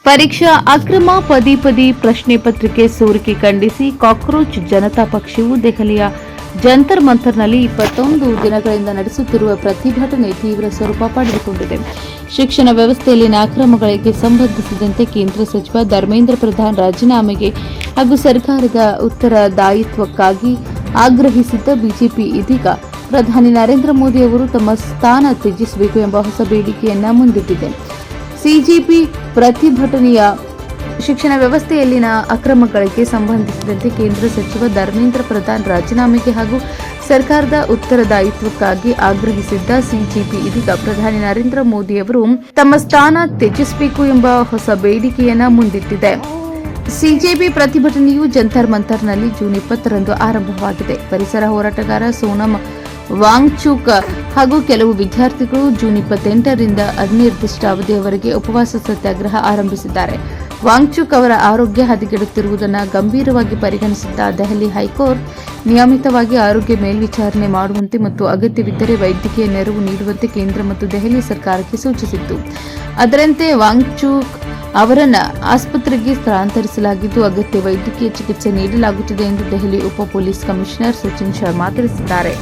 ಪರೀಕ್ಷಾ ಅಕ್ರಮ ಪದೇ ಪ್ರಶ್ನೆ ಪತ್ರಿಕೆ ಸೋರಿಕೆ ಖಂಡಿಸಿ ಕಾಕ್ರೋಚ್ ಜನತಾ ಪಕ್ಷವು ದೆಹಲಿಯ ಜಂತರ್ ಮಂತರ್ನಲ್ಲಿ 21 ದಿನಗಳಿಂದ ನಡೆಸುತ್ತಿರುವ ಪ್ರತಿಭಟನೆ ತೀವ್ರ ಸ್ವರೂಪ ಪಡೆದುಕೊಂಡಿದೆ. ಶಿಕ್ಷಣ ವ್ಯವಸ್ಥೆಯಲ್ಲಿನ ಅಕ್ರಮಗಳಿಗೆ ಸಂಬಂಧಿಸಿದಂತೆ ಕೇಂದ್ರ ಸಚಿವ ಧರ್ಮೇಂದ್ರ ಪ್ರಧಾನ್ ರಾಜೀನಾಮೆಗೆ ಹಾಗೂ ಸರ್ಕಾರದ ಉತ್ತರದಾಯಿತ್ವಕ್ಕಾಗಿ ಆಗ್ರಹಿಸಿದ್ದ ಬಿಜೆಪಿ ಇದೀಗ ಪ್ರಧಾನಿ ನರೇಂದ್ರ ಮೋದಿ ಅವರು ತಮ್ಮ ಸ್ಥಾನ ತ್ಯಜಿಸಬೇಕು ಎಂಬ ಹೊಸ ಬೇಡಿಕೆಯನ್ನ ಮುಂದಿಟ್ಟಿದೆ. ಸಿಜೆಪಿ ಪ್ರತಿಭಟನೆಯ ಶಿಕ್ಷಣ ವ್ಯವಸ್ಥೆಯಲ್ಲಿನ ಅಕ್ರಮಗಳಿಗೆ ಸಂಬಂಧಿಸಿದಂತೆ ಕೇಂದ್ರ ಸಚಿವ ಧರ್ಮೇಂದ್ರ ಪ್ರಧಾನ್ ರಾಜೀನಾಮೆಗೆ ಹಾಗೂ ಸರ್ಕಾರದ ಉತ್ತರದಾಯಿತ್ವಕ್ಕಾಗಿ ಆಗ್ರಹಿಸಿದ್ದ ಸಿಜೆಪಿ ಇದೀಗ ಪ್ರಧಾನಿ ನರೇಂದ್ರ ಮೋದಿ ಅವರು ತಮ್ಮ ಸ್ಥಾನ ತ್ಯಜಿಸಬೇಕು ಎಂಬ ಹೊಸ ಬೇಡಿಕೆಯನ್ನ ಮುಂದಿಟ್ಟಿದೆ. ಸಿಜೆಪಿ ಪ್ರತಿಭಟನೆಯು ಜಂತರ್ ಮಂತರ್ನಲ್ಲಿ ಜೂನ್ 20ರಂದು ಆರಂಭವಾಗಿದೆ. ಪರಿಸರ ಹೋರಾಟಗಾರ ಸೋನಂ ವಾಂಗ್ಚುಕ್ ಹಾಗೂ ಕೆಲವು ವಿದ್ಯಾರ್ಥಿಗಳು ಜೂನ್ 28ರಿಂದ ಅನಿರ್ದಿಷ್ಟ ಅವಧಿಯವರೆಗೆ ಉಪವಾಸ ಸತ್ಯಾಗ್ರಹ ಆರಂಭಿಸಿದ್ದಾರೆ. ವಾಂಗ್ಚುಕ್ ಅವರ ಆರೋಗ್ಯ ಹದಗೆಡುತ್ತಿರುವುದನ್ನು ಗಂಭೀರವಾಗಿ ಪರಿಗಣಿಸಿದ್ದ ದೆಹಲಿ ಹೈಕೋರ್ಟ್ ನಿಯಮಿತವಾಗಿ ಆರೋಗ್ಯ ಮೇಲ್ವಿಚಾರಣೆ ಮಾಡುವಂತೆ ಮತ್ತು ಅಗತ್ಯವಿದ್ದರೆ ವೈದ್ಯಕೀಯ ನೆರವು ನೀಡುವಂತೆ ಕೇಂದ್ರ ಮತ್ತು ದೆಹಲಿ ಸರ್ಕಾರಕ್ಕೆ ಸೂಚಿಸಿತ್ತು. ಅದರಂತೆ ವಾಂಗ್ಚುಕ್ ಅವರನ್ನು ಆಸ್ಪತ್ರೆಗೆ ಸ್ಥಳಾಂತರಿಸಲಾಗಿದ್ದು ಅಗತ್ಯ ವೈದ್ಯಕೀಯ ಚಿಕಿತ್ಸೆ ನೀಡಲಾಗುತ್ತಿದೆ ಎಂದು ದೆಹಲಿ ಉಪ ಪೊಲೀಸ್ ಕಮಿಷನರ್ ಸಚಿನ್ ಶರ್ಮಾ ತಿಳಿಸಿದ್ದಾರೆ.